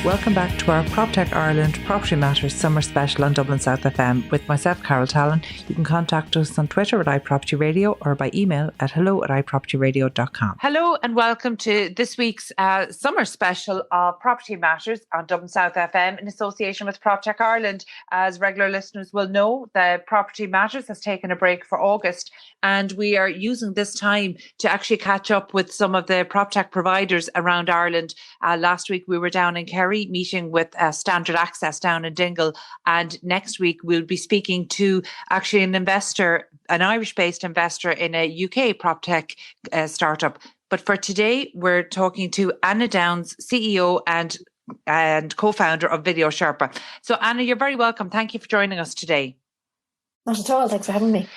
Welcome back to our Proptech Ireland Property Matters Summer Special on Dublin South FM with myself, Carol Talon. You can contact us on Twitter at iPropertyRadio or by email at hello@iPropertyRadio.com. Hello and welcome to this week's summer special of Property Matters on Dublin South FM in association with Proptech Ireland. As regular listeners will know, the Property Matters has taken a break for August, and we are using this time to actually catch up with some of the PropTech providers around Ireland. Last week we were down in Kerry meeting with Standard Access down in Dingle, and next week we'll be speaking to actually an investor, an Irish-based investor in a UK PropTech startup. But for today, we're talking to Anna Downs, CEO and co-founder of Video Sherpa. So Anna, you're very welcome. Thank you for joining us today. Not at all. Thanks for having me.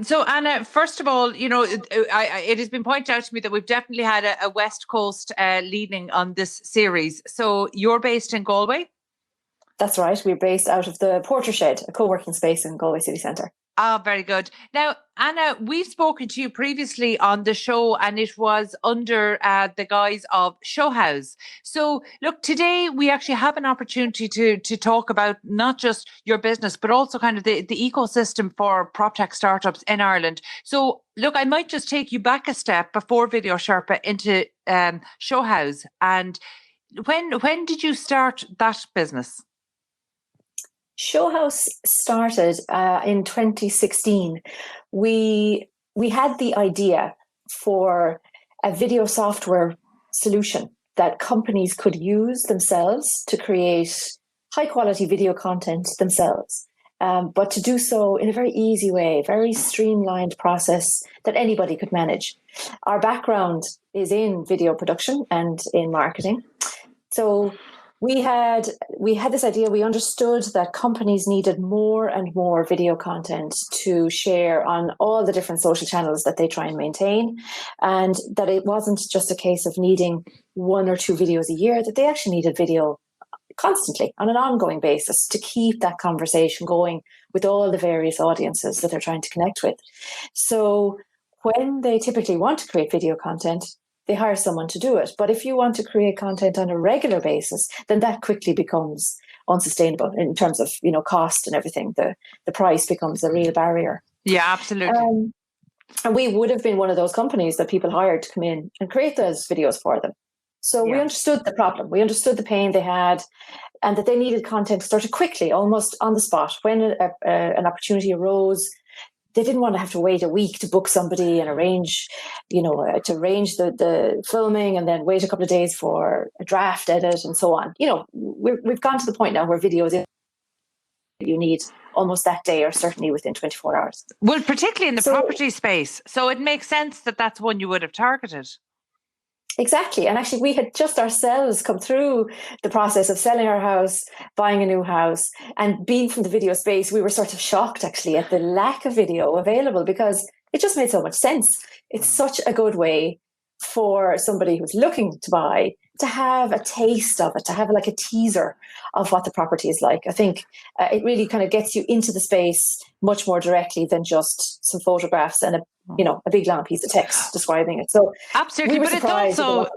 So Anna, first of all, you know, it has been pointed out to me that we've definitely had a West Coast leading on this series. So you're based in Galway? That's right. We're based out of the Porter Shed, a co-working space in Galway City Centre. Ah, very good. Now, Anna, we've spoken to you previously on the show, and it was under the guise of Show House. So, look, today we actually have an opportunity to talk about not just your business, but also kind of the ecosystem for PropTech startups in Ireland. So, look, I might just take you back a step before Video Sherpa into Show House. And when did you start that business? Show House started in 2016. We had the idea for a video software solution that companies could use themselves to create high quality video content themselves, but to do so in a very easy way, very streamlined process that anybody could manage. Our background is in video production and in marketing. So we had this idea. We understood that companies needed more and more video content to share on all the different social channels that they try and maintain, and that it wasn't just a case of needing one or two videos a year, that they actually needed video constantly on an ongoing basis to keep that conversation going with all the various audiences that they're trying to connect with. So when they typically want to create video content, they hire someone to do it. But if you want to create content on a regular basis, then that quickly becomes unsustainable in terms of, you know, cost and everything. The price becomes a real barrier. Yeah, absolutely. And we would have been one of those companies that people hired to come in and create those videos for them. So we understood the problem. We understood the pain they had, and that they needed content started quickly, almost on the spot. When an opportunity arose, they didn't want to have to wait a week to book somebody and arrange, the filming and then wait a couple of days for a draft edit and so on. You know, we've gone to the point now where video is you need almost that day, or certainly within 24 hours. Well, particularly in the property space. So it makes sense that that's one you would have targeted. Exactly. And actually, we had just ourselves come through the process of selling our house, buying a new house, and being from the video space, we were sort of shocked actually at the lack of video available, because it just made so much sense. It's such a good way for somebody who's looking to buy to have a taste of it, to have like a teaser of what the property is like. I think it really kind of gets you into the space much more directly than just some photographs and a big long piece of text describing it. So absolutely, but it's also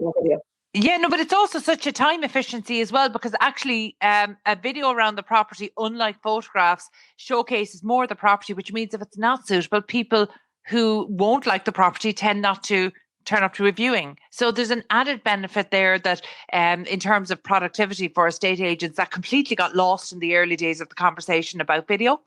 but it's also such a time efficiency as well, because actually a video around the property, unlike photographs, showcases more of the property, which means if it's not suitable, people who won't like the property tend not to turn up to a viewing. So there's an added benefit there that in terms of productivity for estate agents that completely got lost in the early days of the conversation about video.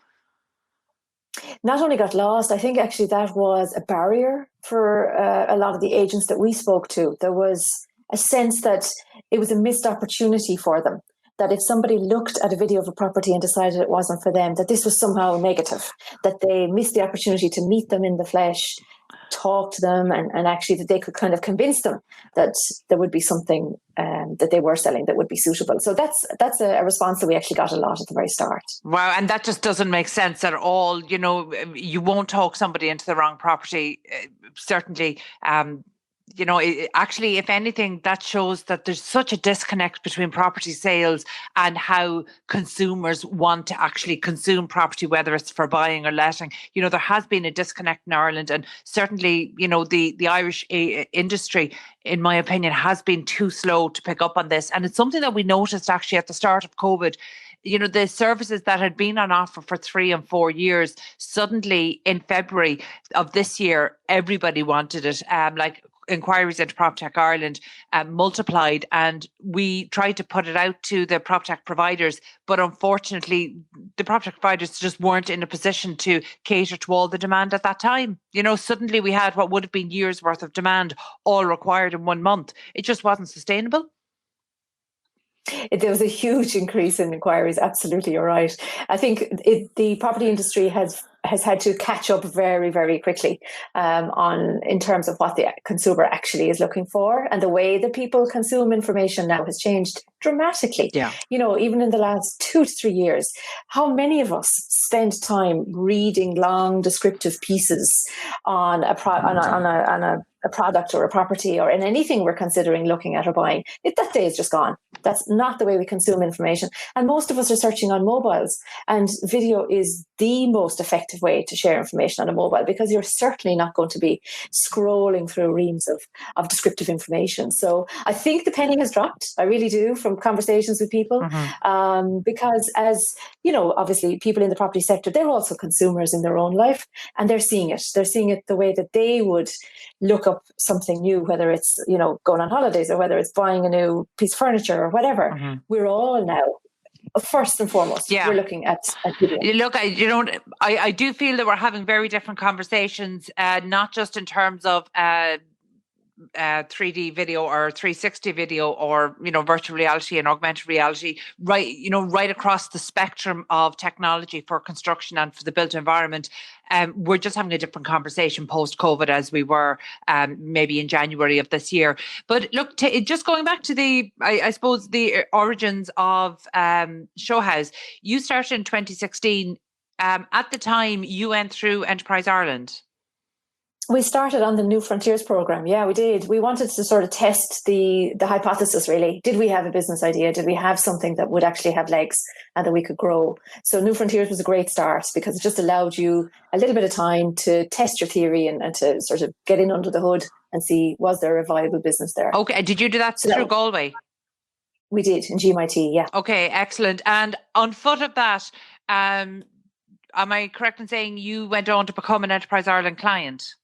Not only got lost, I think actually that was a barrier for a lot of the agents that we spoke to. There was a sense that it was a missed opportunity for them, that if somebody looked at a video of a property and decided it wasn't for them, that this was somehow negative, that they missed the opportunity to meet them in the flesh, talk to them, and actually that they could kind of convince them that there would be something that they were selling that would be suitable. So that's a response that we actually got a lot at the very start. Wow, and that just doesn't make sense at all. You know, you won't talk somebody into the wrong property. Certainly, actually, if anything, that shows that there's such a disconnect between property sales and how consumers want to actually consume property, whether it's for buying or letting. There has been a disconnect in Ireland, and certainly, the Irish industry, in my opinion, has been too slow to pick up on this. And it's something that we noticed actually at the start of COVID. The services that had been on offer for 3 and 4 years, suddenly in February of this year, everybody wanted it. Like inquiries into Proptech Ireland multiplied, and we tried to put it out to the Proptech providers, but unfortunately the Proptech providers just weren't in a position to cater to all the demand at that time. Suddenly we had what would have been years worth of demand all required in 1 month. It just wasn't sustainable. There was a huge increase in inquiries. Absolutely, you're right. I think the property industry has had to catch up very, very quickly in terms of what the consumer actually is looking for, and the way that people consume information now has changed dramatically. Yeah. Even in the last 2 to 3 years, how many of us spend time reading long descriptive pieces on a product or a property or in anything we're considering looking at or buying? That day is just gone. That's not the way we consume information. And most of us are searching on mobiles, and video is the most effective way to share information on a mobile, because you're certainly not going to be scrolling through reams of descriptive information. So I think the penny has dropped. I really do, from conversations with people, because as obviously people in the property sector, they're also consumers in their own life, and they're seeing it. They're seeing it the way that they would look up something new, whether it's going on holidays or whether it's buying a new piece of furniture or whatever. We're all now, first and foremost, we're looking at video. Look, I do feel that we're having very different conversations, not just in terms of 3D video or 360 video or virtual reality and augmented reality, right across the spectrum of technology for construction and for the built environment. We're just having a different conversation post-COVID as we were maybe in January of this year. But look, just going back to I suppose the origins of Show House, you started in 2016. At the time, you went through Enterprise Ireland. We started on the New Frontiers program. Yeah, we did. We wanted to sort of test the hypothesis, really. Did we have a business idea? Did we have something that would actually have legs and that we could grow? So New Frontiers was a great start, because it just allowed you a little bit of time to test your theory and to sort of get in under the hood and see, was there a viable business there? Okay. Did you do that through Galway? We did, in GMIT, yeah. Okay, excellent. And on foot of that, am I correct in saying you went on to become an Enterprise Ireland client?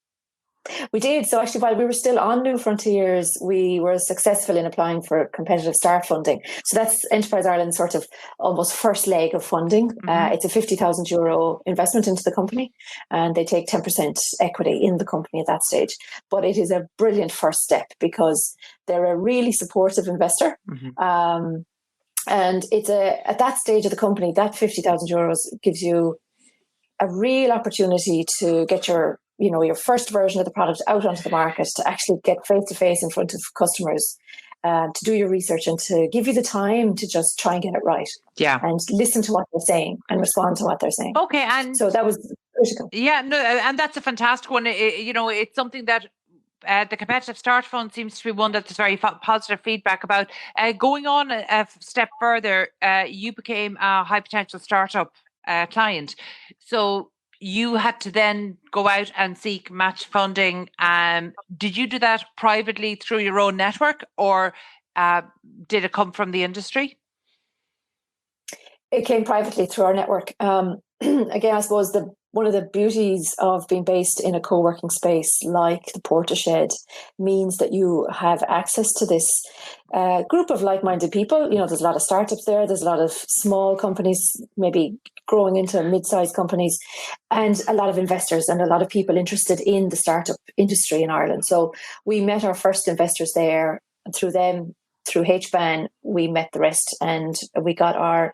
We did. So actually, while we were still on New Frontiers, we were successful in applying for competitive start funding. So that's Enterprise Ireland's sort of almost first leg of funding. It's a €50,000 investment into the company, and they take 10% equity in the company at that stage. But it is a brilliant first step, because they're a really supportive investor. And it's at that stage of the company, that €50,000 gives you a real opportunity to get your first version of the product out onto the market, to actually get face-to-face in front of customers, to do your research, and to give you the time to just try and get it right. Yeah. And listen to what they're saying and respond to what they're saying. Okay. And so that was critical. Yeah, no, and that's a fantastic one. It's something that the Competitive Start Fund seems to be one that's very positive feedback about. Going on a step further, you became a high potential startup client. So you had to then go out and seek match funding. Did you do that privately through your own network, or did it come from the industry? It came privately through our network. Again, I suppose one of the beauties of being based in a co-working space like the Portershed means that you have access to this group of like-minded people. There's a lot of startups there. There's a lot of small companies, maybe growing into mid-sized companies, and a lot of investors and a lot of people interested in the startup industry in Ireland. So we met our first investors there, and through them, through HBAN, we met the rest, and we got our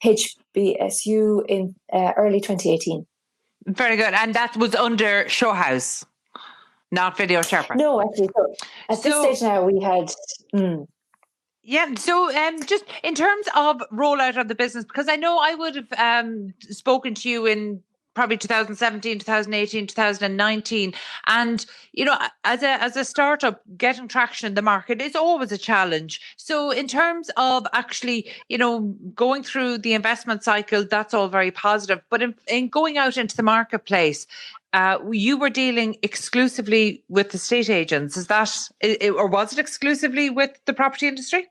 HBSU in early 2018. Very good. And that was under Show House, not Video Sherpa? No, actually. At this stage now, we had... Yeah. So just in terms of rollout of the business, because I know I would have spoken to you in probably 2017, 2018, 2019. And, as a startup, getting traction in the market is always a challenge. So in terms of actually, going through the investment cycle, that's all very positive. But in going out into the marketplace, you were dealing exclusively with the estate agents. Is that, or was it exclusively with the property industry?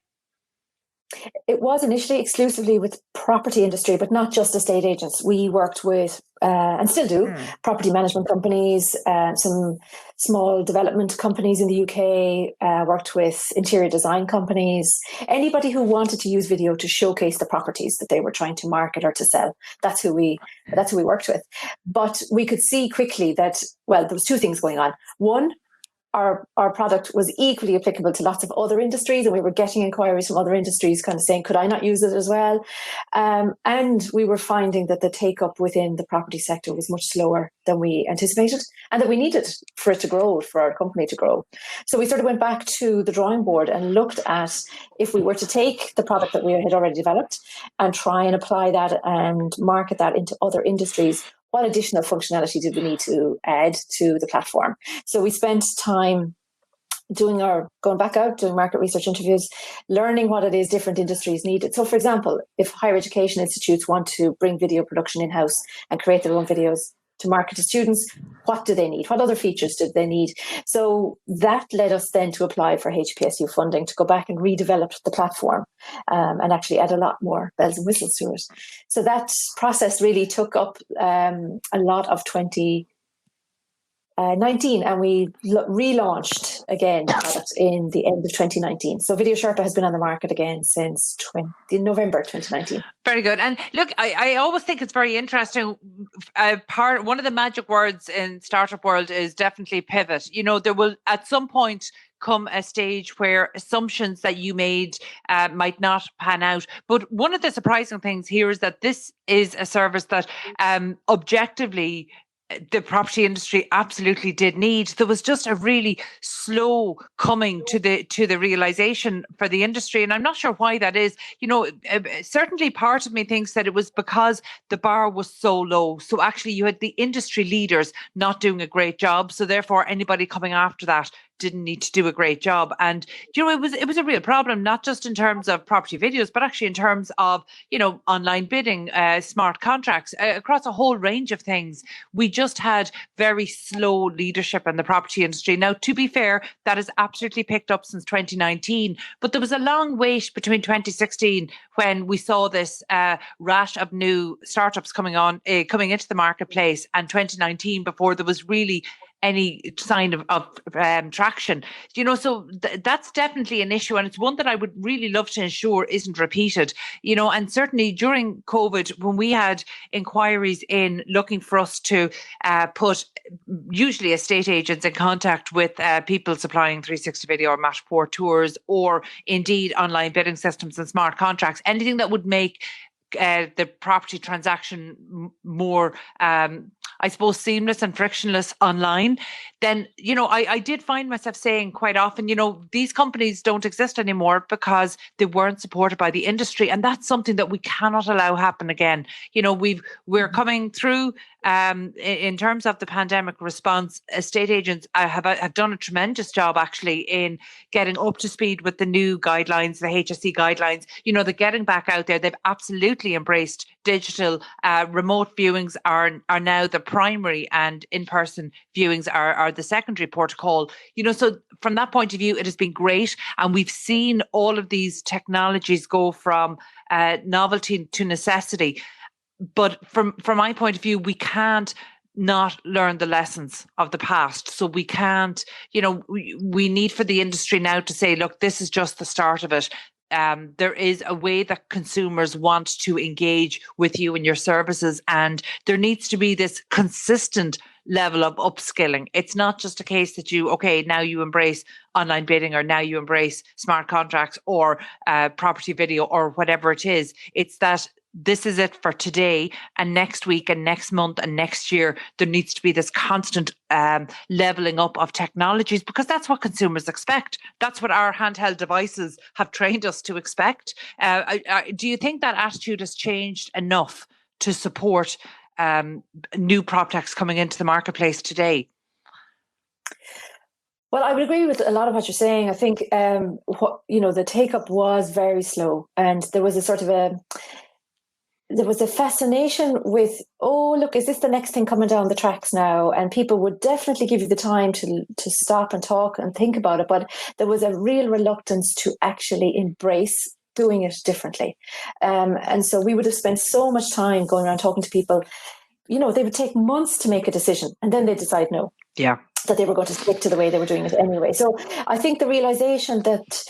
It was initially exclusively with property industry, but not just estate agents. We worked with, and still do, property management companies, some small development companies in the UK, worked with interior design companies, anybody who wanted to use video to showcase the properties that they were trying to market or to sell. That's who we worked with. But we could see quickly that, well, there was two things going on. One, our product was equally applicable to lots of other industries, and we were getting inquiries from other industries kind of saying, could I not use it as well? And we were finding that the take-up within the property sector was much slower than we anticipated, and that we needed for it to grow, for our company to grow. So we sort of went back to the drawing board and looked at if we were to take the product that we had already developed and try and apply that and market that into other industries, what additional functionality did we need to add to the platform? So we spent time going back out, doing market research interviews, learning what it is different industries needed. So for example, if higher education institutes want to bring video production in-house and create their own videos to market to students, what do they need? What other features did they need? So that led us then to apply for HPSU funding to go back and redevelop the platform and actually add a lot more bells and whistles to it. So that process really took up a lot of 2019, and we relaunched again the product in the end of 2019. So Video Sherpa has been on the market again since November 2019. Very good. And look, I always think it's very interesting. One of the magic words in startup world is definitely pivot. There will at some point come a stage where assumptions that you made might not pan out. But one of the surprising things here is that this is a service that objectively the property industry absolutely did need. There was just a really slow coming to the realization for the industry, and I'm not sure why that is. Certainly part of me thinks that it was because the bar was so low. So actually you had the industry leaders not doing a great job, so therefore anybody coming after that didn't need to do a great job. And it was a real problem, not just in terms of property videos, but actually in terms of online bidding, smart contracts, across a whole range of things. We just had very slow leadership in the property industry. Now, to be fair, that has absolutely picked up since 2019, but there was a long wait between 2016 when we saw this rash of new startups coming into the marketplace, and 2019 before there was really any sign of traction. So that's definitely an issue, and it's one that I would really love to ensure isn't repeated. And certainly during COVID, when we had inquiries in looking for us to put usually estate agents in contact with people supplying 360 video or Matchport tours, or indeed online bidding systems and smart contracts, anything that would make the property transaction more, I suppose, seamless and frictionless online, then, I did find myself saying quite often, these companies don't exist anymore because they weren't supported by the industry. And that's something that we cannot allow happen again. We're coming through, in terms of the pandemic response, estate agents have done a tremendous job actually in getting up to speed with the new guidelines, the HSE guidelines. They're getting back out there. They've absolutely embraced digital. Remote viewings are now the primary, and in-person viewings are the secondary protocol. So from that point of view, it has been great, and we've seen all of these technologies go from novelty to necessity. But from my point of view, we can't not learn the lessons of the past. So we can't, we need for the industry now to say, look, this is just the start of it. There is a way that consumers want to engage with you and your services, and there needs to be this consistent level of upskilling. It's not just a case that now you embrace online bidding, or now you embrace smart contracts, or property video, or whatever it is. It's that this is it for today, and next week and next month and next year, there needs to be this constant leveling up of technologies, because that's what consumers expect. That's what our handheld devices have trained us to expect. Do you think that attitude has changed enough to support new PropTechs coming into the marketplace today? Well, I would agree with a lot of what you're saying. I think, the take-up was very slow, and there was a sort of there was a fascination with, oh, look, is this the next thing coming down the tracks now? And people would definitely give you the time to stop and talk and think about it. But there was a real reluctance to actually embrace doing it differently. And so we would have spent so much time going around talking to people. They would take months to make a decision, and then they decide no. Yeah. That they were going to stick to the way they were doing it anyway. So I think the realization that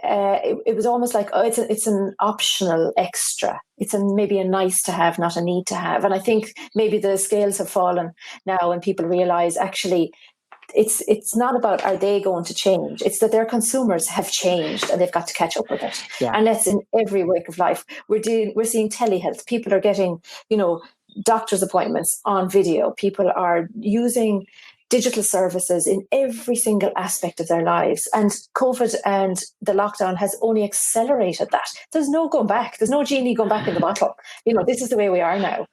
it was almost like, it's an optional extra. It's maybe a nice to have, not a need to have. And I think maybe the scales have fallen now, and people realize actually it's not about are they going to change. It's that their consumers have changed and they've got to catch up with it. Yeah. And that's in every wake of life. We're seeing telehealth. People are getting, doctor's appointments on video. People are using digital services in every single aspect of their lives. And COVID and the lockdown has only accelerated that. There's no going back. There's no genie going back in the bottle. This is the way we are now.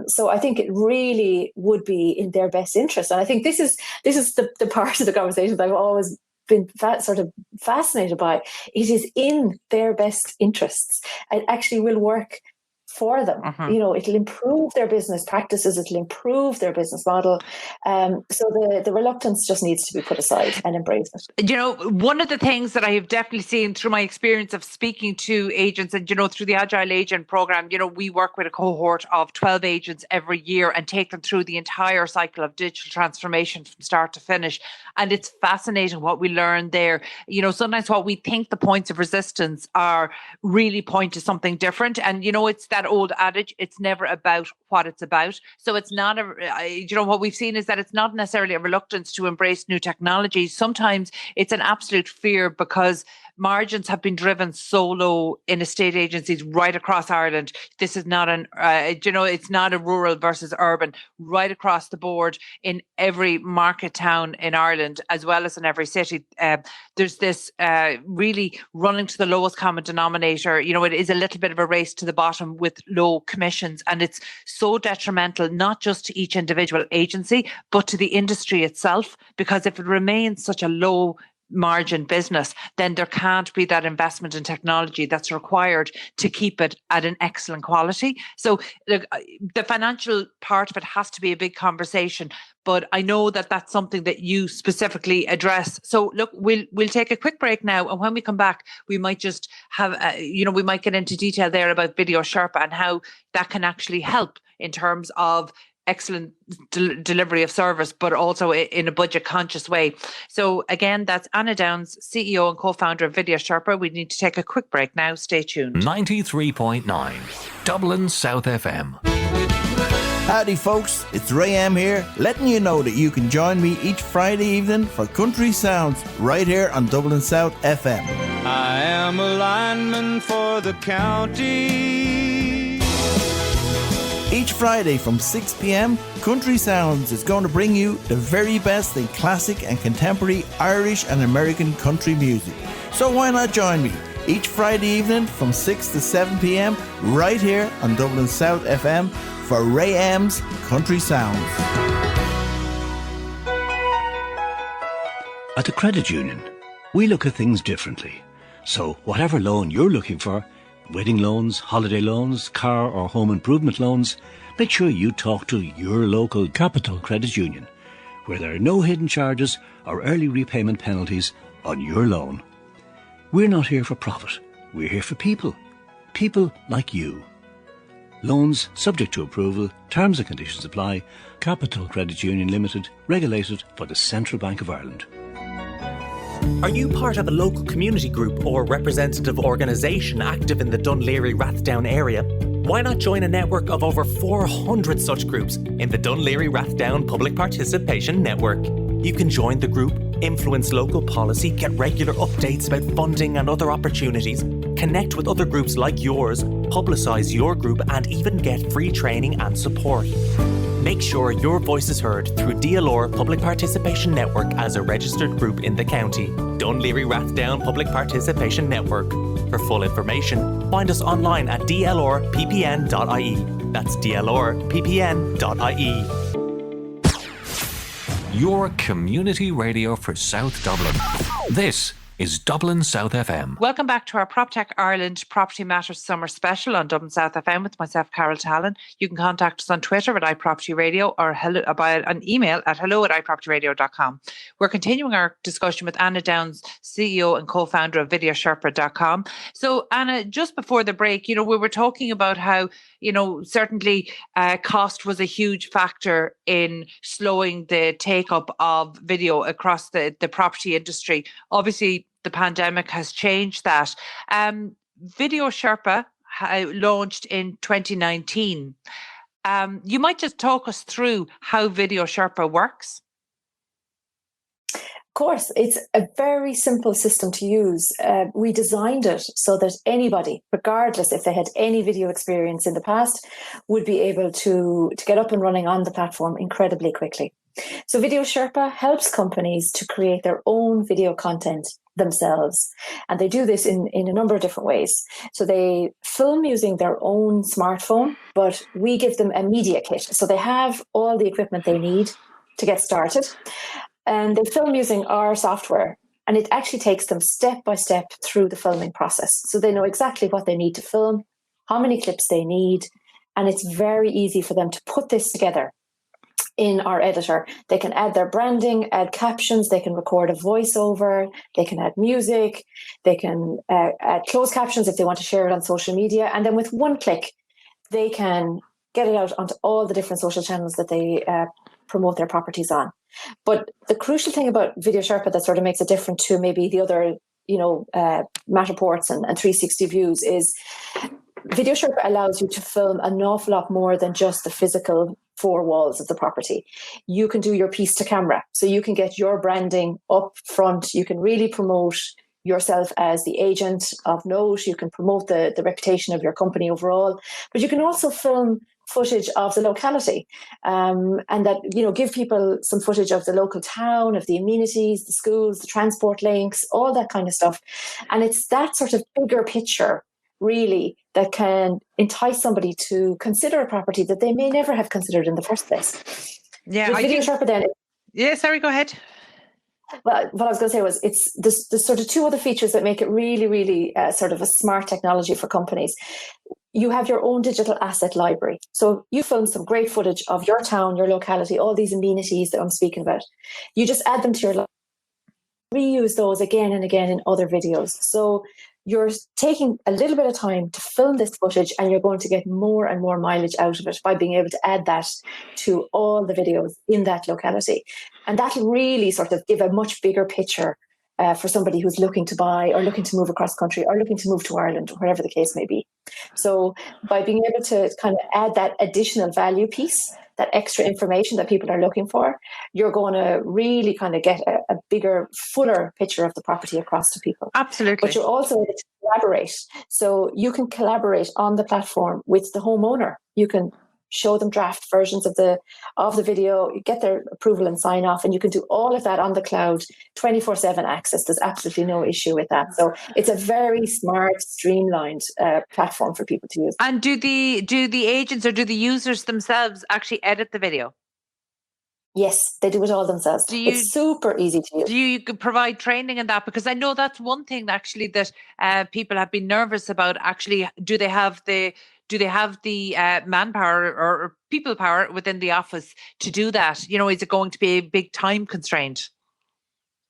So I think it really would be in their best interest. And I think this is the part of the conversation that I've always been sort of fascinated by. It is in their best interests. It actually will work for them. It'll improve their business practices, it'll improve their business model. So the reluctance just needs to be put aside and embraced. One of the things that I have definitely seen through my experience of speaking to agents and, through the Agile Agent program, we work with a cohort of 12 agents every year and take them through the entire cycle of digital transformation from start to finish. And it's fascinating what we learn there. Sometimes what we think the points of resistance are really point to something different. And, it's that old adage, it's never about what it's about. So it's not what we've seen is that it's not necessarily a reluctance to embrace new technology. Sometimes it's an absolute fear because margins have been driven so low in estate agencies right across Ireland. This is not it's not a rural versus urban, right across the board in every market town in Ireland, as well as in every city. There's this really running to the lowest common denominator. It is a little bit of a race to the bottom with low commissions, and it's so detrimental, not just to each individual agency, but to the industry itself, because if it remains such a low margin business, then there can't be that investment in technology that's required to keep it at an excellent quality. So the financial part of it has to be a big conversation, but I know that that's something that you specifically address. So look, we'll take a quick break now, and when we come back, we might just have we might get into detail there about Video Sherpa and how that can actually help in terms of excellent delivery of service, but also in a budget conscious way. So again, that's Anna Downs, CEO and co-founder of Video Sherpa. We need to take a quick break now. Stay tuned. 93.9 Dublin South FM. Howdy folks, it's Ray M here, letting you know that you can join me each Friday evening for Country Sounds right here on Dublin South FM. I am a lineman for the county. Each Friday from 6 p.m, Country Sounds is going to bring you the very best in classic and contemporary Irish and American country music. So why not join me each Friday evening from 6 to 7 p.m. right here on Dublin South FM for Ray M's Country Sounds. At the credit union, we look at things differently. So whatever loan you're looking for, wedding loans, holiday loans, car or home improvement loans, make sure you talk to your local Capital Credit Union, where there are no hidden charges or early repayment penalties on your loan. We're not here for profit. We're here for people. People like you. Loans subject to approval. Terms and conditions apply. Capital Credit Union Limited, regulated by the Central Bank of Ireland. Are you part of a local community group or representative organisation active in the Dún Laoghaire-Rathdown area? Why not join a network of over 400 such groups in the Dún Laoghaire-Rathdown Public Participation Network? You can join the group, influence local policy, get regular updates about funding and other opportunities, connect with other groups like yours, publicise your group and even get free training and support. Make sure your voice is heard through DLR Public Participation Network as a registered group in the county. Dún Laoghaire-Rathdown Public Participation Network. For full information, find us online at dlrppn.ie. That's dlrppn.ie. Your community radio for South Dublin. This is Dublin South FM. Welcome back to our Proptech Ireland Property Matters Summer Special on Dublin South FM with myself, Carol Talon. You can contact us on Twitter at iPropertyRadio or by an email at hello@iPropertyRadio.com. We're continuing our discussion with Anna Downs, CEO and co-founder of VideoSherpa.com. So Anna, just before the break, we were talking about how, certainly cost was a huge factor in slowing the take-up of video across the property industry. Obviously, the pandemic has changed that. Video Sherpa launched in 2019. You might just talk us through how Video Sherpa works. Of course, it's a very simple system to use. We designed it so that anybody, regardless if they had any video experience in the past, would be able to get up and running on the platform incredibly quickly. So Video Sherpa helps companies to create their own video content themselves. And they do this in a number of different ways. So they film using their own smartphone, but we give them a media kit. So they have all the equipment they need to get started. And they film using our software. And it actually takes them step by step through the filming process. So they know exactly what they need to film, how many clips they need. And it's very easy for them to put this together in our editor. They can add their branding, add captions, they can record a voiceover, they can add music, they can add closed captions if they want to share it on social media. And then with one click, they can get it out onto all the different social channels that they promote their properties on. But the crucial thing about Video Sherpa that sort of makes it different to maybe the other, Matterports and 360 views is Video Sherpa allows you to film an awful lot more than just the physical four walls of the property. You can do your piece to camera. So you can get your branding up front. You can really promote yourself as the agent of note. You can promote the reputation of your company overall. But you can also film footage of the locality and that, give people some footage of the local town, of the amenities, the schools, the transport links, all that kind of stuff. And it's that sort of bigger picture really that can entice somebody to consider a property that they may never have considered in the first place. Yeah, Video Sherpa then. Yeah, sorry, go ahead. Well, what I was going to say was it's the sort of two other features that make it really, really sort of a smart technology for companies. You have your own digital asset library. So you film some great footage of your town, your locality, all these amenities that I'm speaking about. You just add them to your library, reuse those again and again in other videos. So you're taking a little bit of time to film this footage and you're going to get more and more mileage out of it by being able to add that to all the videos in that locality. And that'll really sort of give a much bigger picture for somebody who's looking to buy or looking to move across country or looking to move to Ireland or whatever the case may be. So by being able to kind of add that additional value piece, that extra information that people are looking for, you're going to really kind of get a bigger, fuller picture of the property across to people. Absolutely. But you're also able to collaborate. So you can collaborate on the platform with the homeowner. You can show them draft versions of the video, you get their approval and sign off, and you can do all of that on the cloud, 24/7 access. There's absolutely no issue with that. So it's a very smart, streamlined platform for people to use. And do the agents or do the users themselves actually edit the video? Yes, they do it all themselves. It's super easy to use. Do you provide training in that? Because I know that's one thing actually that people have been nervous about. Actually, do they have the manpower or people power within the office to do that? Is it going to be a big time constraint?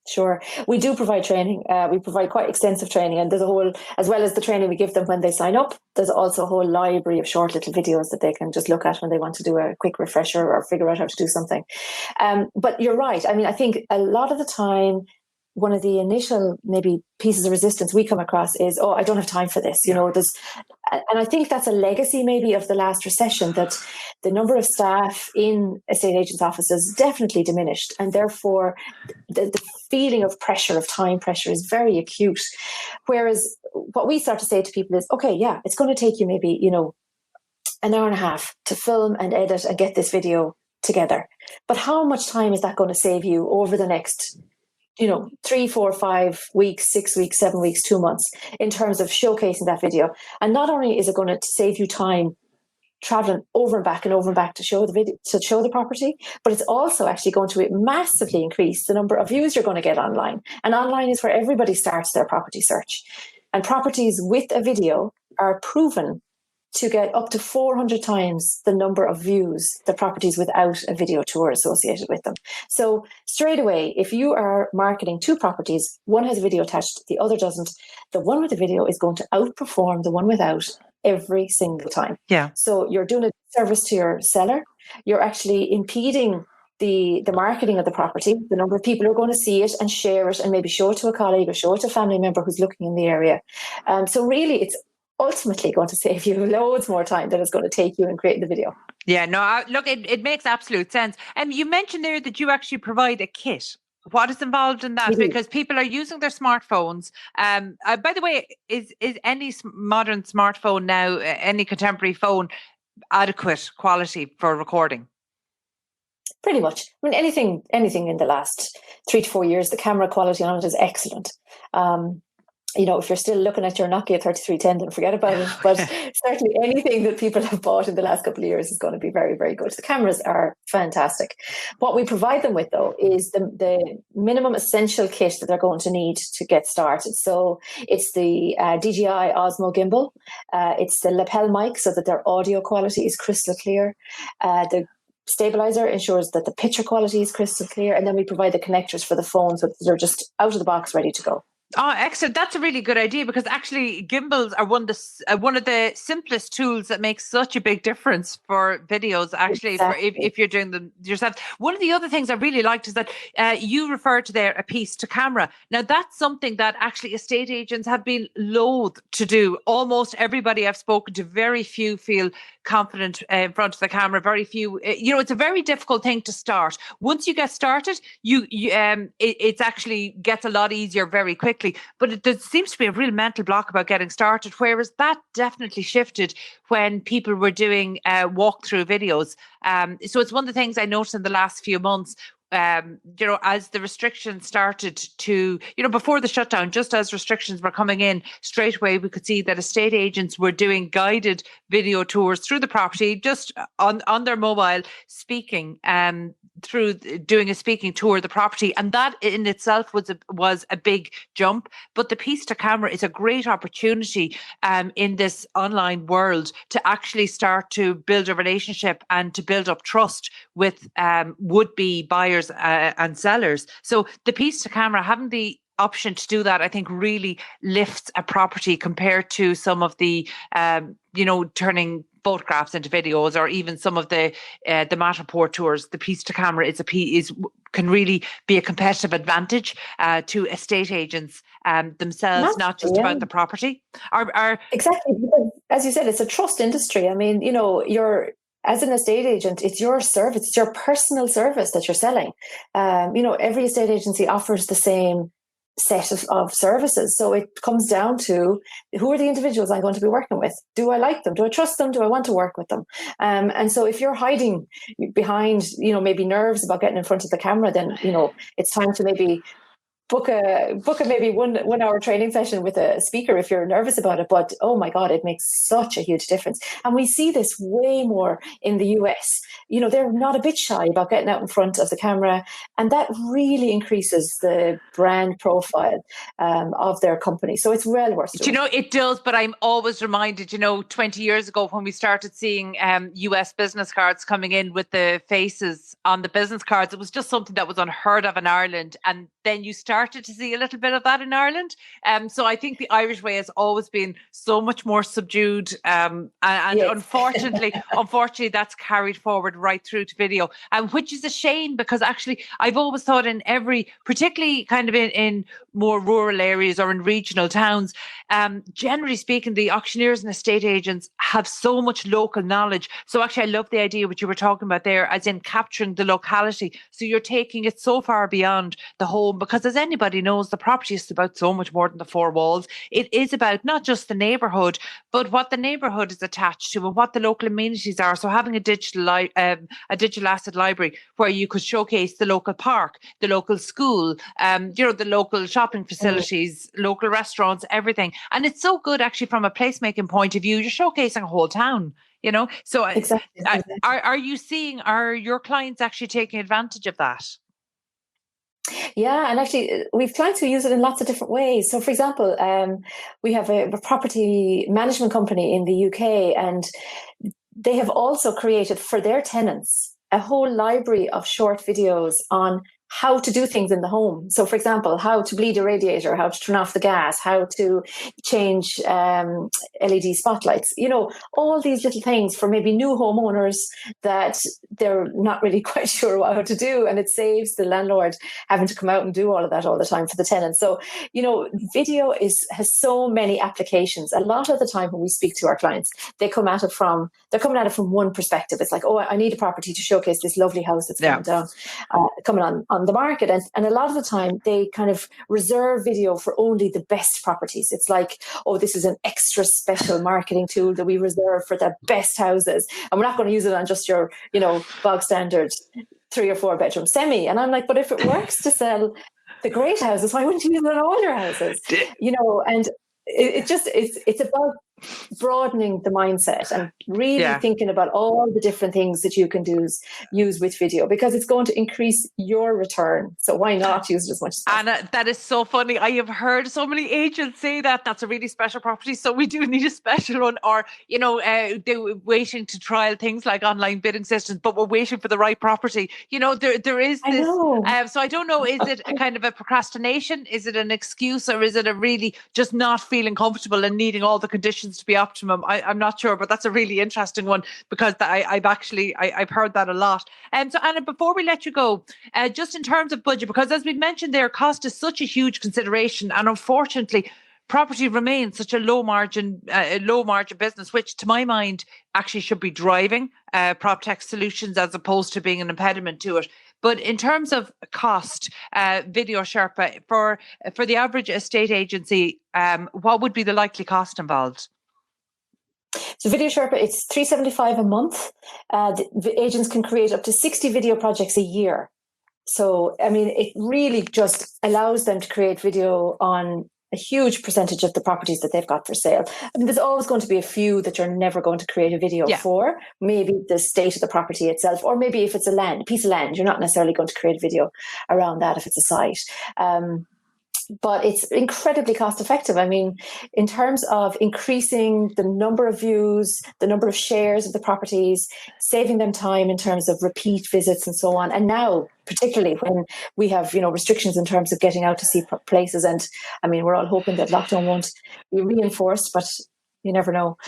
Sure. We do provide training. We provide quite extensive training, and there's a whole, as well as the training we give them when they sign up, there's also a whole library of short little videos that they can just look at when they want to do a quick refresher or figure out how to do something. But you're right. I mean, I think a lot of the time, one of the initial maybe pieces of resistance we come across is, oh, I don't have time for this. And I think that's a legacy maybe of the last recession, that the number of staff in estate agents' offices definitely diminished. And therefore the feeling of pressure, of time pressure, is very acute. Whereas what we start to say to people is, okay, yeah, it's going to take you maybe, an hour and a half to film and edit and get this video together. But how much time is that going to save you over the next 3, 4, 5 weeks, 6 weeks, 7 weeks, 2 months in terms of showcasing that video? And not only is it going to save you time traveling over and back and over and back to show the video, to show the property, but it's also actually going to massively increase the number of views you're going to get online. And online is where everybody starts their property search. And properties with a video are proven to get up to 400 times the number of views the properties without a video tour associated with them. So straight away, if you are marketing two properties, one has a video attached, the other doesn't, the one with the video is going to outperform the one without every single time. Yeah. So you're doing a service to your seller. You're actually impeding the marketing of the property, the number of people who are going to see it and share it and maybe show it to a colleague or show it to a family member who's looking in the area. So really, it's ultimately going to save you loads more time than it's going to take you in creating the video. Yeah, no, look, it makes absolute sense. And you mentioned there that you actually provide a kit. What is involved in that? Because people are using their smartphones. By the way, is any modern smartphone now, any contemporary phone, adequate quality for recording? Pretty much. I mean, anything in the last 3 to 4 years, the camera quality on it is excellent. If you're still looking at your Nokia 3310, then forget about it. But certainly anything that people have bought in the last couple of years is going to be very, very good. The cameras are fantastic. What we provide them with, though, is the minimum essential kit that they're going to need to get started. So it's the DJI Osmo gimbal. It's the lapel mic so that their audio quality is crystal clear. The stabilizer ensures that the picture quality is crystal clear. And then we provide the connectors for the phone so that they're just out of the box, ready to go. Oh, excellent. That's a really good idea, because actually gimbals are one of the simplest tools that makes such a big difference for videos, actually, exactly. if you're doing them yourself. One of the other things I really liked is that you referred to there a piece to camera. Now, that's something that actually estate agents have been loath to do. Almost everybody I've spoken to, very few feel confident in front of the camera. Very few, it's a very difficult thing to start. Once you get started, it actually gets a lot easier very quickly. But there seems to be a real mental block about getting started, whereas that definitely shifted when people were doing walkthrough videos. So it's one of the things I noticed in the last few months. As the restrictions started to, before the shutdown, just as restrictions were coming in, straight away we could see that estate agents were doing guided video tours through the property, just on their mobile, speaking through doing a speaking tour of the property, and that in itself was a big jump. But the piece to camera is a great opportunity in this online world to actually start to build a relationship and to build up trust with would-be buyers and sellers. So the piece to camera, having the option to do that, I think really lifts a property compared to some of the turning photographs into videos, or even some of the Matterport tours. The piece to camera can really be a competitive advantage to estate agents themselves, not just about the property. Exactly, because as you said, it's a trust industry. I mean, as an estate agent, it's your service, it's your personal service that you're selling. Every estate agency offers the same set of services. So it comes down to, who are the individuals I'm going to be working with? Do I like them? Do I trust them? Do I want to work with them? And so if you're hiding behind, maybe nerves about getting in front of the camera, then, it's time to maybe book a maybe 1 hour training session with a speaker if you're nervous about it. But oh my God, it makes such a huge difference. And we see this way more in the US. They're not a bit shy about getting out in front of the camera, and that really increases the brand profile of their company. So it's well worth it. It does, but I'm always reminded, 20 years ago when we started seeing US business cards coming in with the faces on the business cards, it was just something that was unheard of in Ireland. And then you started to see a little bit of that in Ireland. So I think the Irish way has always been so much more subdued. And yes. unfortunately, that's carried forward right through to video, which is a shame, because actually I've always thought particularly kind of in more rural areas or in regional towns, generally speaking, the auctioneers and estate agents have so much local knowledge. So actually I love the idea what you were talking about there, as in capturing the locality. So you're taking it so far beyond the home, because as anybody knows, the property is about so much more than the four walls. It is about not just the neighbourhood, but what the neighbourhood is attached to and what the local amenities are. So having a digital asset library where you could showcase the local park, the local school, the local shopping facilities, local restaurants, everything. And it's so good actually from a placemaking point of view. You're showcasing a whole town. So Exactly. are you seeing, are your clients actually taking advantage of that? Yeah, and actually, we've clients who use it in lots of different ways. So, for example, we have a property management company in the UK, and they have also created for their tenants a whole library of short videos on how to do things in the home. So, for example, how to bleed a radiator, how to turn off the gas, how to change LED spotlights, all these little things for maybe new homeowners that they're not really quite sure how to do. And it saves the landlord having to come out and do all of that all the time for the tenants. So, video has so many applications. A lot of the time when we speak to our clients, they're coming at it from one perspective. It's like, oh, I need a property to showcase this lovely house that's coming on the market. And a lot of the time they kind of reserve video for only the best properties. It's like, oh, this is an extra special marketing tool that we reserve for the best houses. And we're not going to use it on just your, bog standard 3 or 4 bedroom semi. And I'm like, but if it works to sell the great houses, why wouldn't you use it on all your houses? And it's about broadening the mindset and really thinking about all the different things that you can use with video, because it's going to increase your return. So why not use it as much as possible? Anna, that is so funny. I have heard so many agents say that's a really special property, so we do need a special one. Or, they're waiting to trial things like online bidding systems, but we're waiting for the right property. There is this. So I don't know, is it a kind of a procrastination? Is it an excuse, or is it a really just not feeling comfortable and needing all the conditions to be optimum? I'm not sure, but that's a really interesting one, because I've heard that a lot. So Anna, before we let you go, just in terms of budget, because as we mentioned there, cost is such a huge consideration, and unfortunately property remains such a low margin business, which to my mind actually should be driving Proptech solutions as opposed to being an impediment to it. But in terms of cost, Video Sherpa, for the average estate agency, what would be the likely cost involved? So Video Sherpa, it's $375 a month. The agents can create up to 60 video projects a year. So, it really just allows them to create video on a huge percentage of the properties that they've got for sale. There's always going to be a few that you're never going to create a video for. Maybe the state of the property itself, or maybe if it's a piece of land, you're not necessarily going to create a video around that if it's a site. But it's incredibly cost effective. In terms of increasing the number of views, the number of shares of the properties, saving them time in terms of repeat visits and so on. And now, particularly when we have, restrictions in terms of getting out to see places. And we're all hoping that lockdown won't be reinforced, but you never know.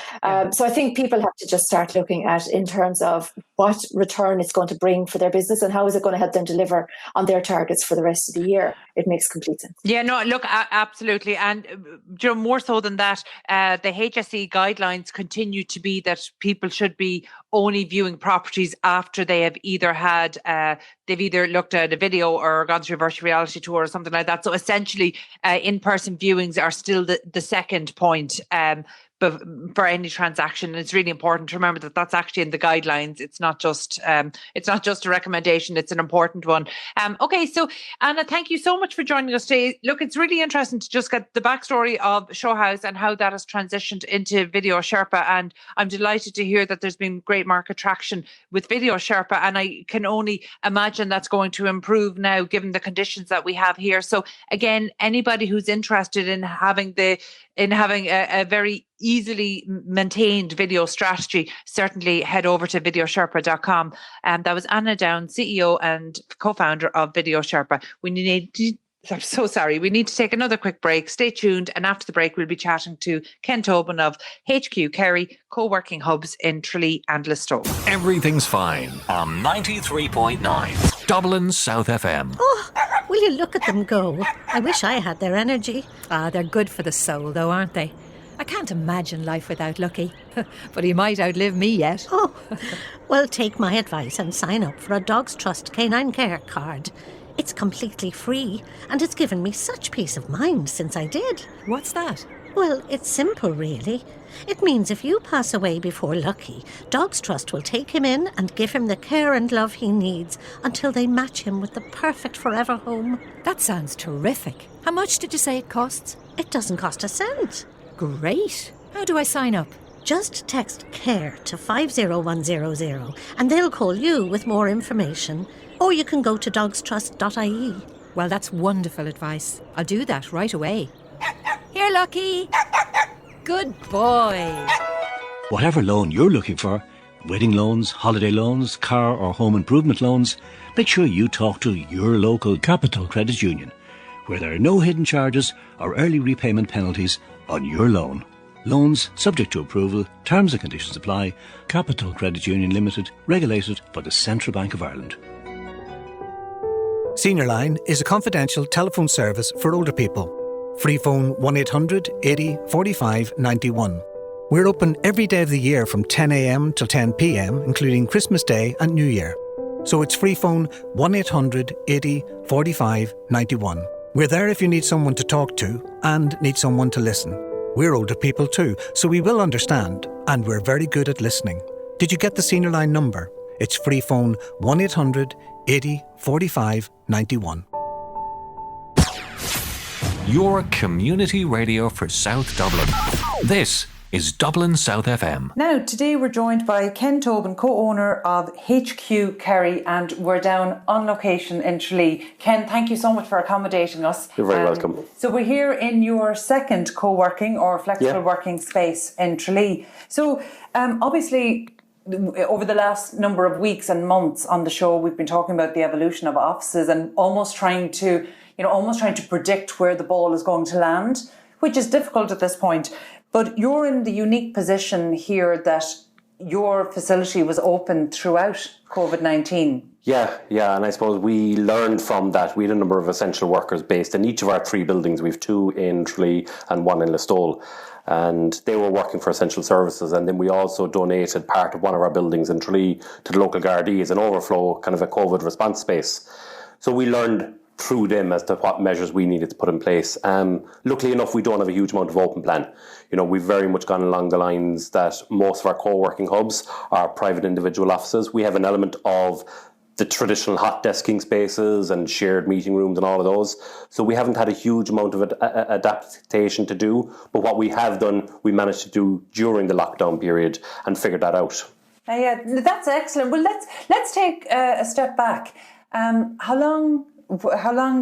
So I think people have to just start looking at in terms of what return it's going to bring for their business and how is it going to help them deliver on their targets for the rest of the year. It makes complete sense. Yeah, no, look, absolutely. And more so than that, the HSE guidelines continue to be that people should be only viewing properties after they have either looked at a video or gone through a virtual reality tour or something like that. So essentially, in-person viewings are still the second point for any transaction. And it's really important to remember that that's actually in the guidelines. It's not just a recommendation. It's an important one. Okay, so Anna, thank you so much for joining us today. Look, it's really interesting to just get the backstory of Show House and how that has transitioned into Video Sherpa. And I'm delighted to hear that there's been great market traction with Video Sherpa. And I can only imagine that's going to improve now, given the conditions that we have here. So again, anybody who's interested in having a very easily maintained video strategy, certainly head over to videosherpa.com. That was Anna Down, CEO and co-founder of Video Sherpa. I'm so sorry. We need to take another quick break. Stay tuned. And after the break, we'll be chatting to Ken Tobin of HQ.Kerry, co-working hubs in Tralee and Listowel. Everything's fine on 93.9 Dublin South FM. Oh, will you look at them go? I wish I had their energy. They're good for the soul though, aren't they? I can't imagine life without Lucky. But he might outlive me yet. Oh, well, take my advice and sign up for a Dogs Trust Canine Care card. It's completely free, and it's given me such peace of mind since I did. What's that? Well, it's simple, really. It means if you pass away before Lucky, Dogs Trust will take him in and give him the care and love he needs until they match him with the perfect forever home. That sounds terrific. How much did you say it costs? It doesn't cost a cent. Great. How do I sign up? Just text CARE to 50100 and they'll call you with more information. Or you can go to dogstrust.ie. Well, that's wonderful advice. I'll do that right away. Here, Lucky. Good boy. Whatever loan you're looking for, wedding loans, holiday loans, car or home improvement loans, make sure you talk to your local Capital Credit Union, where there are no hidden charges or early repayment penalties on your loan. Loans subject to approval, terms and conditions apply. Capital Credit Union Limited, regulated by the Central Bank of Ireland. Senior Line is a confidential telephone service for older people. Free phone 1800 80 45 91. We're open every day of the year from 10 a.m. till 10 p.m, including Christmas Day and New Year. So it's free phone 1800 80 45 91. We're there if you need someone to talk to and need someone to listen. We're older people too, so we will understand, and we're very good at listening. Did you get the Senior Line number? It's free phone 1800 80 45 91. Your community radio for South Dublin. This is Dublin South FM. Now, today we're joined by Ken Tobin, co-owner of HQ.Kerry, and we're down on location in Tralee. Ken, thank you so much for accommodating us. You're very welcome. So we're here in your second co-working or flexible working space in Tralee. So obviously, over the last number of weeks and months on the show, we've been talking about the evolution of offices and almost trying to predict where the ball is going to land, which is difficult at this point. But you're in the unique position here that your facility was open throughout COVID-19. Yeah, and I suppose we learned from that. We had a number of essential workers based in each of our 3 buildings. We have 2 in Tralee and 1 in Listowel. And they were working for essential services. And then we also donated part of one of our buildings in Tralee to the local Gardaí as an overflow, kind of a COVID response space. So we learned through them as to what measures we needed to put in place. Luckily enough, we don't have a huge amount of open plan. You know, we've very much gone along the lines that most of our co-working hubs are private individual offices. We have an element of the traditional hot desking spaces and shared meeting rooms and all of those. So we haven't had a huge amount of adaptation to do, but what we have done, we managed to do during the lockdown period and figured that out. Yeah, that's excellent. Well, let's take a step back. How long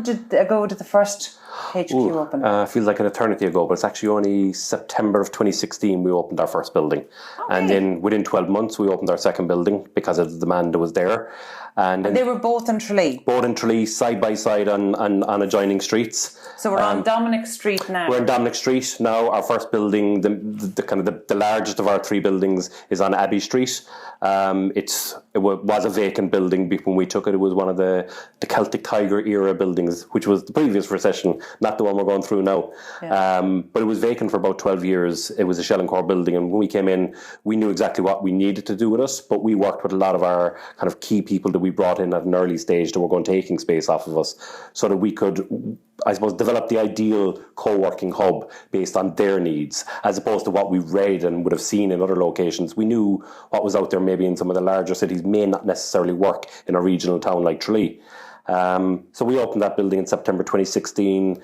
did the first HQ open? Feels like an eternity ago, but it's actually only September of 2016 we opened our first building. Okay. And then within 12 months we opened our second building because of the demand that was there. And they were both in Tralee? Both in Tralee, side by side on adjoining streets. So we're on Dominic Street now? We're on Dominic Street now. Our first building, the largest of our 3 buildings, is on Abbey Street. It was a vacant building when we took it. It was one of the Celtic Tiger era buildings, which was the previous recession, not the one we're going through now. Yeah. But it was vacant for about 12 years. It was a shell and core building, and when we came in, we knew exactly what we needed to do with us, but we worked with a lot of our kind of key people that we brought in at an early stage that were going taking space off of us, so that we could, I suppose, develop the ideal co-working hub based on their needs, as opposed to what we read and would have seen in other locations. We knew what was out there maybe in some of the larger cities may not necessarily work in a regional town like Tralee. So we opened that building in September 2016.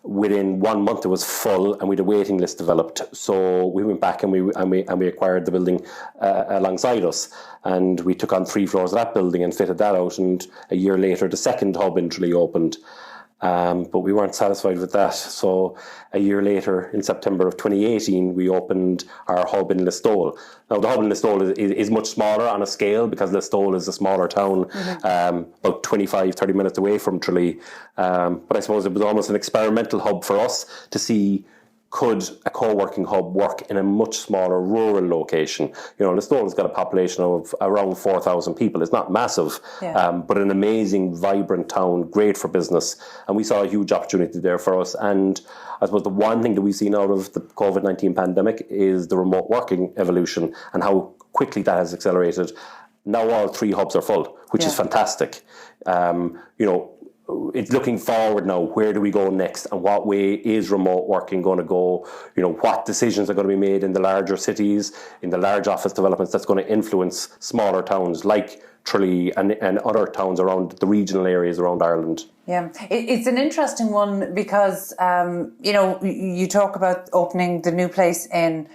Within 1 month it was full, and we had a waiting list developed. So we went back and we acquired the building alongside us, and we took on 3 floors of that building and fitted that out. And a year later, the second hub in Tralee opened. But we weren't satisfied with that. So a year later, in September of 2018, we opened our hub in Listowel. Now, the hub in Listowel is much smaller on a scale because Listowel is a smaller town, about 25, 30 minutes away from Tralee. But I suppose it was almost an experimental hub for us to see, could a co-working hub work in a much smaller rural location? You know, Listowel's got a population of around 4,000 people. It's not massive, but an amazing, vibrant town, great for business. And we saw a huge opportunity there for us. And I suppose the one thing that we've seen out of the COVID-19 pandemic is the remote working evolution and how quickly that has accelerated. Now all 3 hubs are full, which is fantastic. You know, it's looking forward now. Where do we go next, and what way is remote working going to go? What decisions are going to be made in the larger cities, in the large office developments that's going to influence smaller towns like Tralee and other towns around the regional areas around Ireland. Yeah, it's an interesting one because, you talk about opening the new place in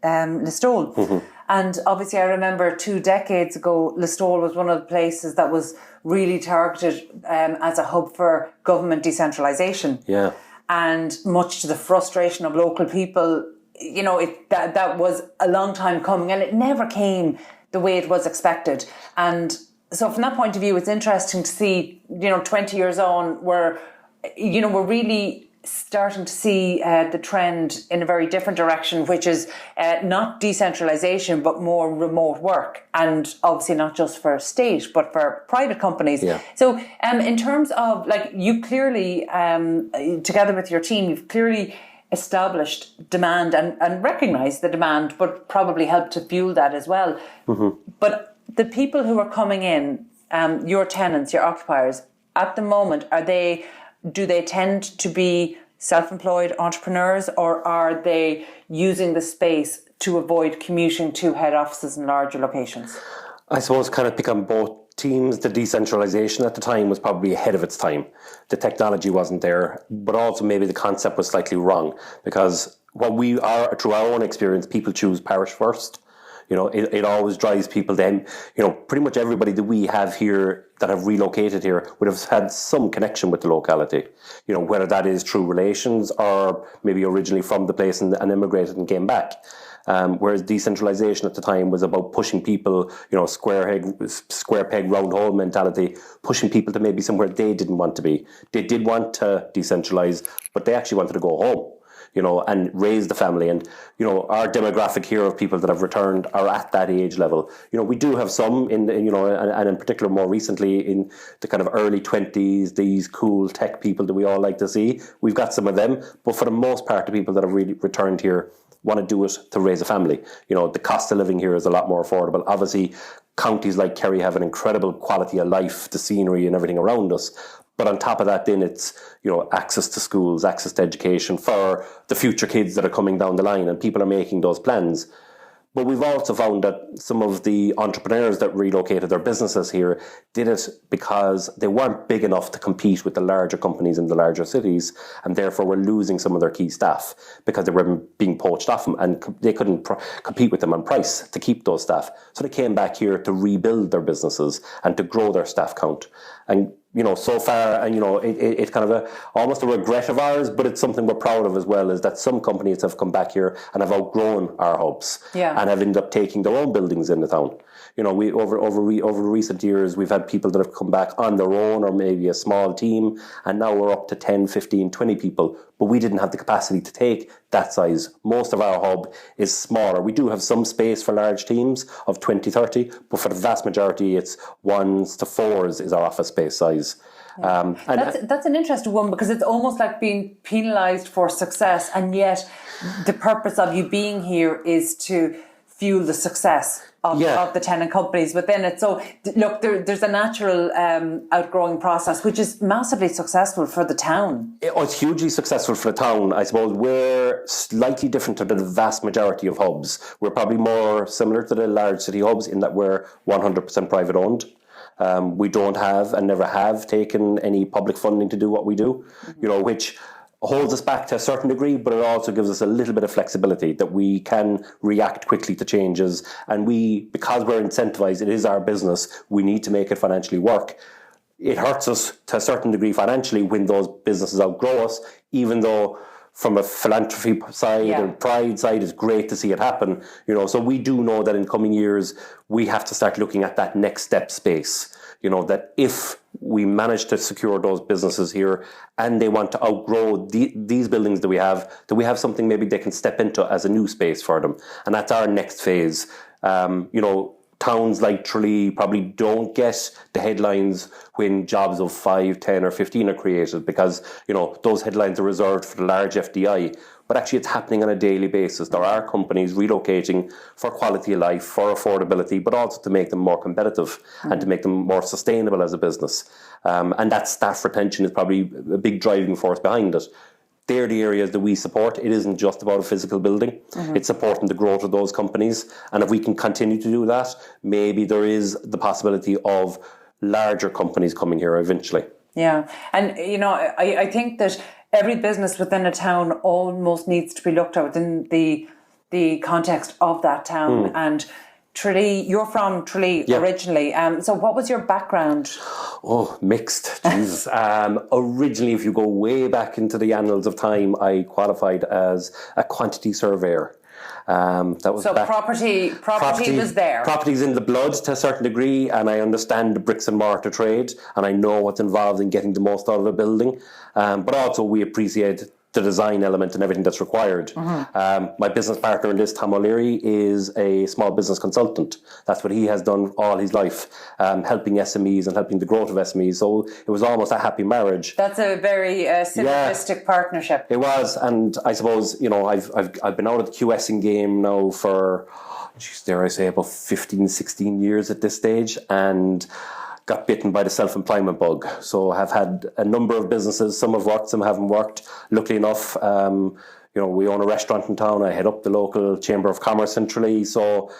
Listowel. Mm-hmm. And obviously I remember 2 decades ago, Listowel was one of the places that was really targeted as a hub for government decentralisation. Yeah. And much to the frustration of local people, that was a long time coming, and it never came the way it was expected. And so from that point of view, it's interesting to see, 20 years on, we're really starting to see the trend in a very different direction, which is not decentralisation, but more remote work. And obviously not just for state, but for private companies. Yeah. So in terms of, you clearly, together with your team, you've clearly established demand and recognised the demand, but probably helped to fuel that as well. Mm-hmm. But the people who are coming in, your tenants, your occupiers, at the moment, do they tend to be self-employed entrepreneurs, or are they using the space to avoid commuting to head offices in larger locations? I suppose kind of pick on both teams. The decentralisation at the time was probably ahead of its time. The technology wasn't there, but also maybe the concept was slightly wrong, because what we are, through our own experience, people choose parish first. It always drives people then. Pretty much everybody that we have here that have relocated here would have had some connection with the locality. Whether that is through relations or maybe originally from the place and immigrated and came back. Whereas decentralisation at the time was about pushing people, square peg, round hole mentality, pushing people to maybe somewhere they didn't want to be. They did want to decentralise, but they actually wanted to go home. And raise the family. And, our demographic here of people that have returned are at that age level. We do have some and in particular more recently in the kind of early 20s, these cool tech people that we all like to see. We've got some of them, but for the most part, the people that have really returned here want to do it to raise a family. The cost of living here is a lot more affordable. Obviously, counties like Kerry have an incredible quality of life, the scenery and everything around us. But on top of that, then it's, access to schools, access to education for the future kids that are coming down the line, and people are making those plans. But we've also found that some of the entrepreneurs that relocated their businesses here did it because they weren't big enough to compete with the larger companies in the larger cities, and therefore were losing some of their key staff because they were being poached off them, and they couldn't compete with them on price to keep those staff. So they came back here to rebuild their businesses and to grow their staff count. And so far, and it's kind of almost a regret of ours, but it's something we're proud of as well, is that some companies have come back here and have outgrown our hubs and have ended up taking their own buildings in the town. We over recent years, we've had people that have come back on their own or maybe a small team, and now we're up to 10, 15, 20 people, but we didn't have the capacity to take that size. Most of our hub is smaller. We do have some space for large teams of 20, 30, but for the vast majority, it's 1s to 4s is our office space size. Yeah. That's an interesting one, because it's almost like being penalised for success, and yet the purpose of you being here is to fuel the success of the tenant companies. But then there's a natural outgrowing process, which is massively successful for the town. It's hugely successful for the town. I suppose we're slightly different to the vast majority of hubs. We're probably more similar to the large city hubs in that we're 100% private owned. We don't have and never have taken any public funding to do what we do, which holds us back to a certain degree, but it also gives us a little bit of flexibility that we can react quickly to changes. And because we're incentivized, it is our business, we need to make it financially work. It hurts us to a certain degree financially when those businesses outgrow us, even though from a philanthropy side and pride side, it's great to see it happen. So we do know that in coming years, we have to start looking at that next step space. That if we manage to secure those businesses here and they want to outgrow these buildings that we have something maybe they can step into as a new space for them. And that's our next phase. Towns like Tralee probably don't get the headlines when jobs of 5, 10 or 15 are created, because, those headlines are reserved for the large FDI. but actually it's happening on a daily basis. There are companies relocating for quality of life, for affordability, but also to make them more competitive and to make them more sustainable as a business. And that staff retention is probably a big driving force behind it. They're the areas that we support. It isn't just about a physical building. It's supporting the growth of those companies. And if we can continue to do that, maybe there is the possibility of larger companies coming here eventually. Yeah. And, you know, I think that every business within a town almost needs to be looked at within the context of that town. And Tralee, you're from Tralee originally. So what was your background? Oh, mixed. Jesus. Originally, if you go way back into the annals of time, I qualified as a quantity surveyor. That was so property was there. Property's in the blood to a certain degree, and I understand the bricks and mortar trade, and I know what's involved in getting the most out of a building. But also we appreciate the design element and everything that's required. My business partner in this, Tom O'Leary, is a small business consultant. That's what he has done all his life, helping SMEs and helping the growth of SMEs. So it was almost a happy marriage. That's a very synergistic partnership. It was, and I suppose, you know, I've been out of the QSing game now for, dare I say, about 15, 16 years at this stage, and got bitten by the self-employment bug. So I've had a number of businesses. Some have worked, some haven't worked. Luckily enough, you know, we own a restaurant in town. I head up the local Chamber of Commerce in Tralee. So,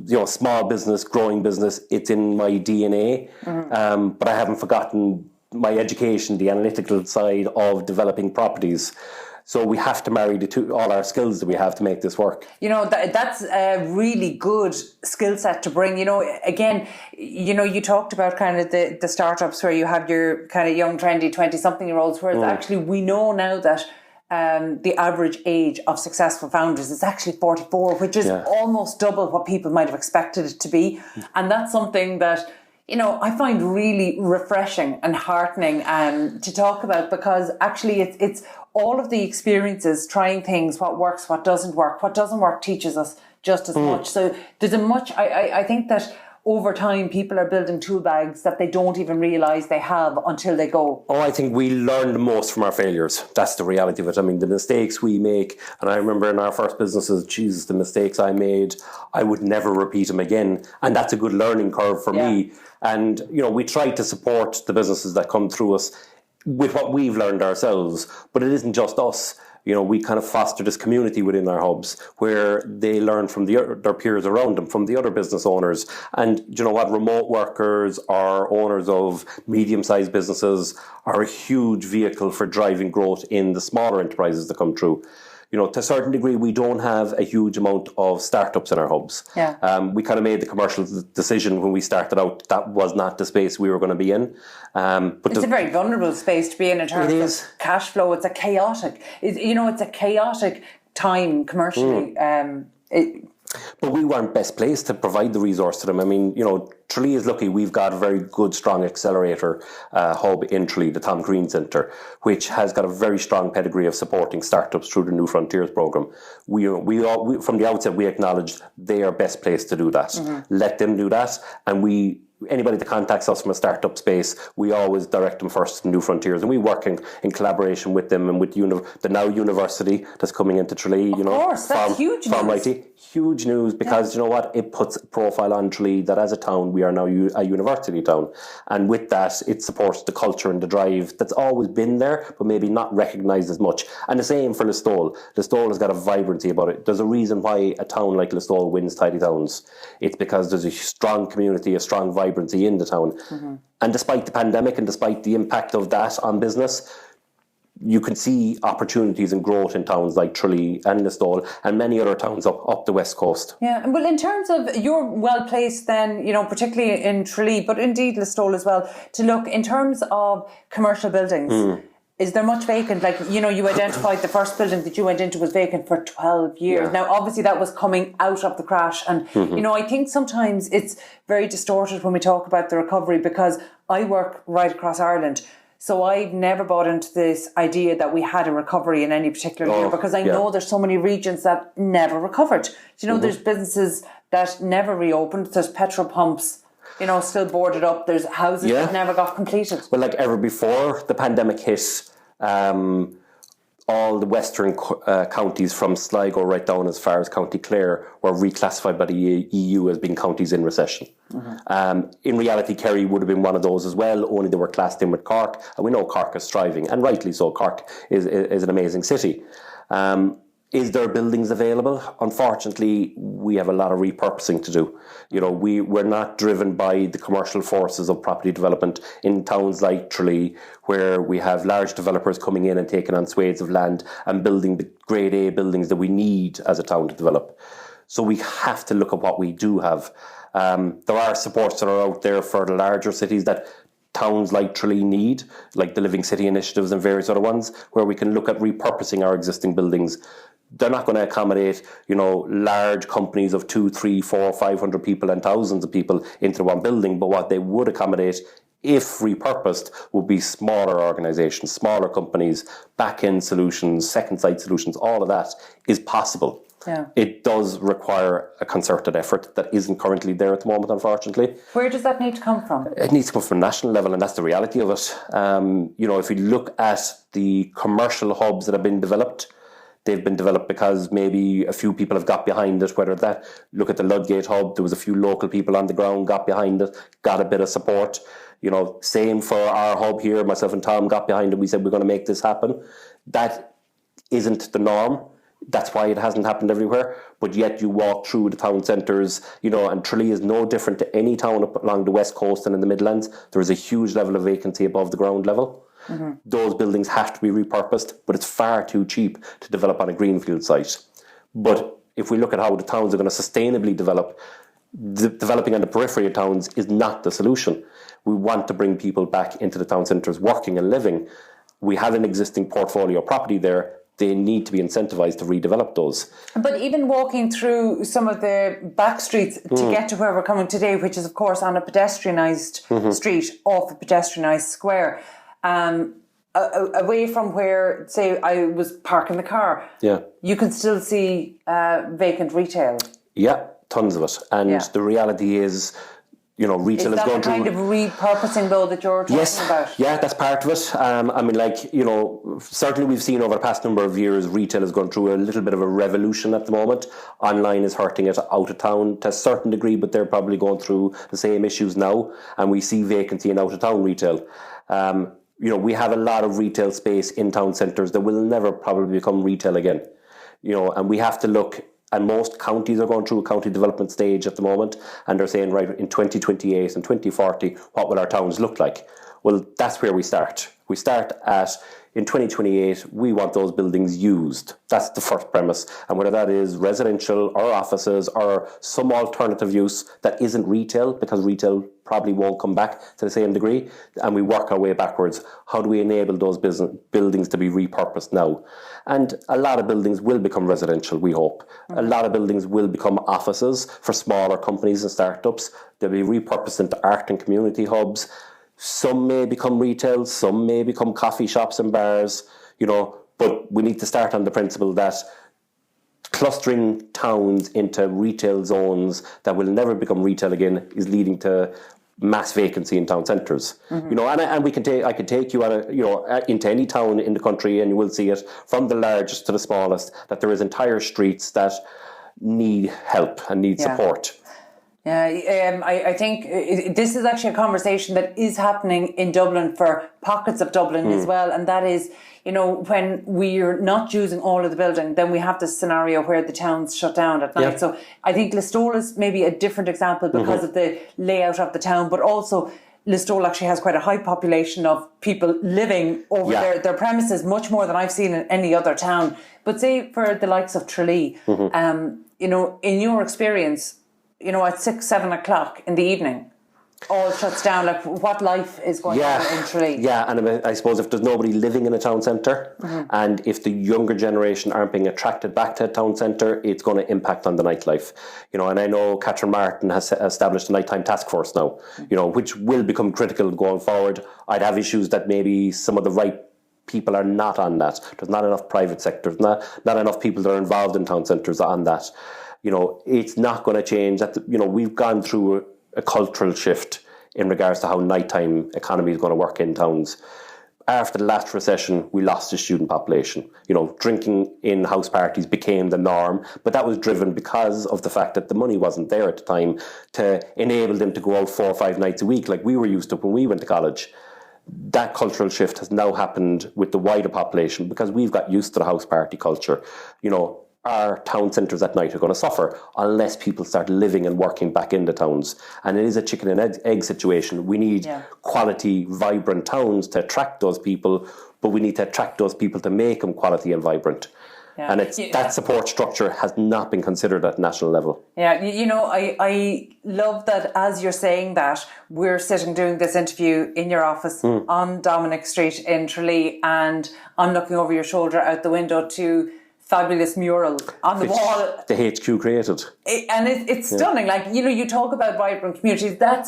you know, small business, growing business, it's in my DNA. But I haven't forgotten my education, the analytical side of developing properties. So we have to marry the two, all our skills that we have to make this work. You know, that's a really good skill set to bring. You know, again, you know, you talked about kind of the startups where you have your kind of young, trendy 20-something-year-olds, whereas actually we know now that the average age of successful founders is actually 44, which is almost double what people might have expected it to be. And that's something that, you know, I find really refreshing and heartening to talk about, because actually it's all of the experiences, trying things, what works, what doesn't work. What doesn't work teaches us just as much. So there's I think that over time people are building tool bags that they don't even realise they have until they go. Oh, I think we learn the most from our failures. That's the reality of it. I mean, the mistakes we make, and I remember in our first businesses, Jesus, the mistakes I made, I would never repeat them again. And that's a good learning curve for me. And, you know, we try to support the businesses that come through us with what we've learned ourselves, but it isn't just us. You know, we kind of foster this community within our hubs where they learn from their peers around them, from the other business owners. And you know what, remote workers or owners of medium-sized businesses are a huge vehicle for driving growth in the smaller enterprises that come through. You know, to a certain degree, we don't have a huge amount of startups in our hubs. We kind of made the commercial decision when we started out that was not the space we were going to be in. But it's a very vulnerable space to be in terms of cash flow. It's a chaotic, it's a chaotic time commercially. But we weren't best placed to provide the resource to them. I mean, you know, Tralee is lucky. We've got a very good, strong accelerator hub in Tralee, the Tom Green Centre, which has got a very strong pedigree of supporting startups through the New Frontiers programme. We from the outset, we acknowledged they are best placed to do that. Let them do that. And anybody that contacts us from a startup space, we always direct them first to New Frontiers, and we work in collaboration with them and with the now university that's coming into Tralee. Of course, that's huge news. Huge news, because you know what, it puts a profile on Tralee that as a town we are now a university town, and with that it supports the culture and the drive that's always been there but maybe not recognised as much. And the same for Listowel. Listowel has got a vibrancy about it. There's a reason why a town like Listowel wins Tidy Towns. It's because there's a strong community, a strong vibrancy in the town. And despite the pandemic and despite the impact of that on business, you can see opportunities and growth in towns like Tralee and Listowel and many other towns up the west coast. Yeah, well, in terms of, you're well placed then, you know, particularly in Tralee, but indeed Listowel as well, to look in terms of commercial buildings. Is there much vacant? Like, you know, you identified the first building that you went into was vacant for 12 years. Now, obviously that was coming out of the crash. And, you know, I think sometimes it's very distorted when we talk about the recovery, because I work right across Ireland. So I've never bought into this idea that we had a recovery in any particular year, because I know there's so many regions that never recovered. You know, there's businesses that never reopened. There's petrol pumps, you know, still boarded up. There's houses that never got completed. Well, like ever before the pandemic hit, all the western counties from Sligo right down as far as County Clare were reclassified by the EU as being counties in recession. In reality, Kerry would have been one of those as well, only they were classed in with Cork, and we know Cork is thriving, and rightly so. Cork is an amazing city. Is there buildings available? Unfortunately, we have a lot of repurposing to do. We're not driven by the commercial forces of property development in towns like Tralee, where we have large developers coming in and taking on swathes of land and building the grade A buildings that we need as a town to develop. So we have to look at what we do have. There are supports that are out there for the larger cities that towns like Tralee need, like the Living City initiatives and various other ones, where we can look at repurposing our existing buildings. They're not going to accommodate, large companies of 200, 300, 400, 500 people and thousands of people into one building. But what they would accommodate, if repurposed, would be smaller organisations, smaller companies, back-end solutions, second site solutions. All of that is possible. Yeah. It does require a concerted effort that isn't currently there at the moment, unfortunately. Where does that need to come from? It needs to come from a national level, and that's the reality of it. If you look at the commercial hubs that have been developed, they've been developed because maybe a few people have got behind it, whether that, look at the Ludgate hub, there was a few local people on the ground, got behind it, got a bit of support. Same for our hub here, myself and Tom got behind it, we said we're going to make this happen. That isn't the norm. That's why it hasn't happened everywhere. But yet you walk through the town centres, and Tralee is no different to any town up along the west coast and in the Midlands. There is a huge level of vacancy above the ground level. Mm-hmm. Those buildings have to be repurposed, but it's far too cheap to develop on a greenfield site. But if we look at how the towns are going to sustainably develop, developing on the periphery of towns is not the solution. We want to bring people back into the town centres working and living. We have an existing portfolio of property there. They need to be incentivised to redevelop those. But even walking through some of the back streets to get to where we're coming today, which is of course on a pedestrianised street off a pedestrianised square, away from where, say, I was parking the car, you can still see vacant retail. Yeah, tons of it. And the reality is, retail is going to... Is that the kind of repurposing, though, that you're talking about? Yeah, that's part of it. Certainly we've seen over the past number of years, retail has gone through a little bit of a revolution at the moment. Online is hurting it out of town to a certain degree, but they're probably going through the same issues now. And we see vacancy in out of town retail. We have a lot of retail space in town centres that will never probably become retail again. And we have to look... And most counties are going through a county development stage at the moment, and they're saying, right, in 2028 and 2040, what will our towns look like? Well, that's where we start. We start at, in 2028, we want those buildings used. That's the first premise. And whether that is residential or offices or some alternative use that isn't retail, because retail probably won't come back to the same degree, and we work our way backwards. How do we enable those buildings to be repurposed now? And a lot of buildings will become residential, we hope. A lot of buildings will become offices for smaller companies and startups. They'll be repurposed into art and community hubs. Some may become retail, some may become coffee shops and bars, but we need to start on the principle that clustering towns into retail zones that will never become retail again is leading to mass vacancy in town centres. Mm-hmm. And we can I can take you into any town in the country, and you will see it from the largest to the smallest, that there is entire streets that need help and need support. Yeah, I think this is actually a conversation that is happening in Dublin for pockets of Dublin as well, and that is, when we're not using all of the building, then we have this scenario where the town's shut down at night. So I think Listowel is maybe a different example because of the layout of the town, but also Listowel actually has quite a high population of people living over their premises, much more than I've seen in any other town. But say for the likes of Tralee, in your experience, at 6, 7 o'clock in the evening, all shuts down. Like, what life is going on in Tralee? Yeah, and I suppose if there's nobody living in a town centre, and if the younger generation aren't being attracted back to a town centre, it's going to impact on the nightlife. And I know Catherine Martin has established a nighttime task force now, which will become critical going forward. I'd have issues that maybe some of the right people are not on that. There's not enough private sector, not enough people that are involved in town centres on that. It's not going to change. We've gone through a cultural shift in regards to how nighttime economy is going to work in towns. after the last recession, we lost the student population. Drinking in house parties became the norm, but that was driven because of the fact that the money wasn't there at the time to enable them to go out 4 or 5 nights a week like we were used to when we went to college. That cultural shift has now happened with the wider population because we've got used to the house party culture. Our town centres at night are going to suffer unless people start living and working back in the towns. And it is a chicken and egg situation. We need quality, vibrant towns to attract those people, but we need to attract those people to make them quality and vibrant. Yeah. And that support structure has not been considered at national level. Yeah, I love that as you're saying that, we're sitting doing this interview in your office on Dominic Street in Tralee, and I'm looking over your shoulder out the window to fabulous mural on the wall. The HQ created. And it's stunning. Like, you talk about vibrant communities. That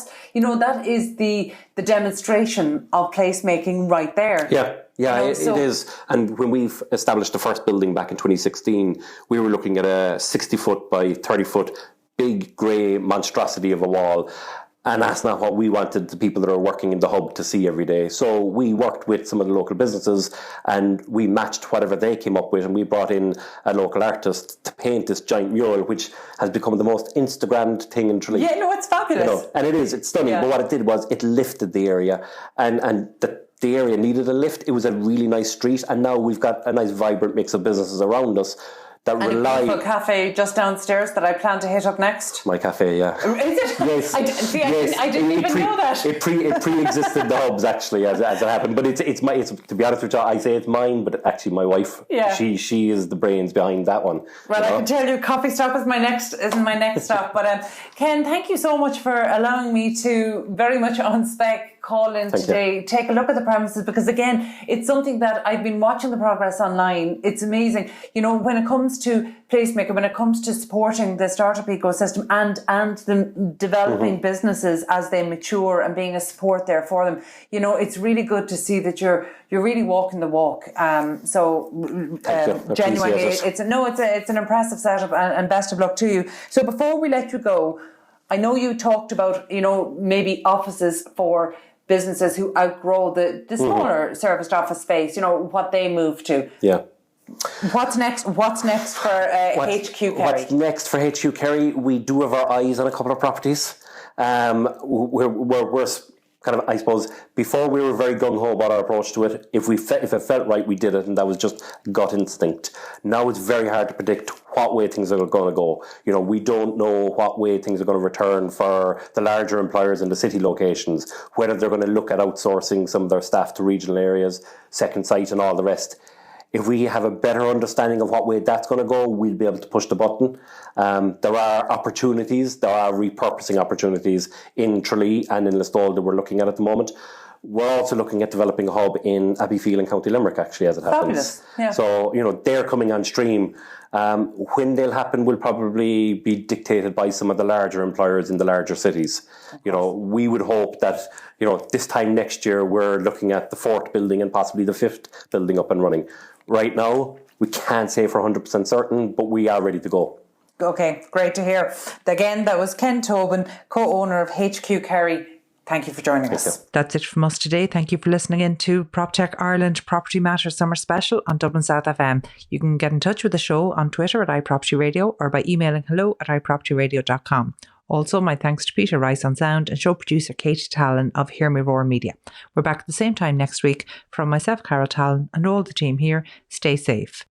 is the demonstration of placemaking right there. Yeah, it is. And when we've established the first building back in 2016, we were looking at a 60-foot by 30-foot big grey monstrosity of a wall. And that's not what we wanted the people that are working in the hub to see every day. So we worked with some of the local businesses and we matched whatever they came up with, and we brought in a local artist to paint this giant mural, which has become the most Instagrammed thing in Tralee. Yeah, no, it's fabulous. And it's stunning. Yeah. But what it did was it lifted the area, and the area needed a lift. It was a really nice street, and now we've got a nice vibrant mix of businesses around us that rely. And a cafe just downstairs that I plan to hit up next. My cafe, yeah. Is it? Yes. I didn't even know that. It pre-existed the hubs actually as it happened, but it's to be honest with you, I say it's mine, but actually my wife, she is the brains behind that one. Well, I can tell you, coffee stop is my next stop. But Ken, thank you so much for allowing me to very much on spec call in today, take a look at the premises, because again, it's something that I've been watching the progress online. It's amazing. When it comes to placemaker, when it comes to supporting the startup ecosystem and the developing businesses as they mature and being a support there for them, it's really good to see that you're really walking the walk. Genuinely, it's an impressive setup, and best of luck to you. So before we let you go, I know you talked about maybe offices for businesses who outgrow the smaller serviced office space, what they move to. Yeah. What's next for HQ.Kerry? What's next for HQ.Kerry? We do have our eyes on a couple of properties. We're kind of, I suppose, before we were very gung-ho about our approach to it. If it felt right, we did it, and that was just gut instinct. Now it's very hard to predict what way things are going to go. We don't know what way things are going to return for the larger employers in the city locations, whether they're going to look at outsourcing some of their staff to regional areas, second site and all the rest. If we have a better understanding of what way that's going to go, we'll be able to push the button. There are repurposing opportunities in Tralee and in Listowel that we're looking at the moment. We're also looking at developing a hub in Abbeyfield and County Limerick, actually, as it happens. Fabulous. Yeah. So, they're coming on stream. When they'll happen will probably be dictated by some of the larger employers in the larger cities. We would hope that, this time next year we're looking at the 4th building and possibly the 5th building up and running. Right now, we can't say for 100% certain, but we are ready to go. Okay, great to hear. Again, that was Ken Tobin, co-owner of HQ.Kerry. Thank you for joining us. That's it from us today. Thank you for listening in to Proptech Ireland Property Matters Summer Special on Dublin South FM. You can get in touch with the show on Twitter at iPropertyRadio or by emailing hello@iPropertyRadio.com. Also, my thanks to Peter Rice on sound and show producer Katie Talon of Hear Me Roar Media. We're back at the same time next week. From myself, Carol Talon, and all the team here, stay safe.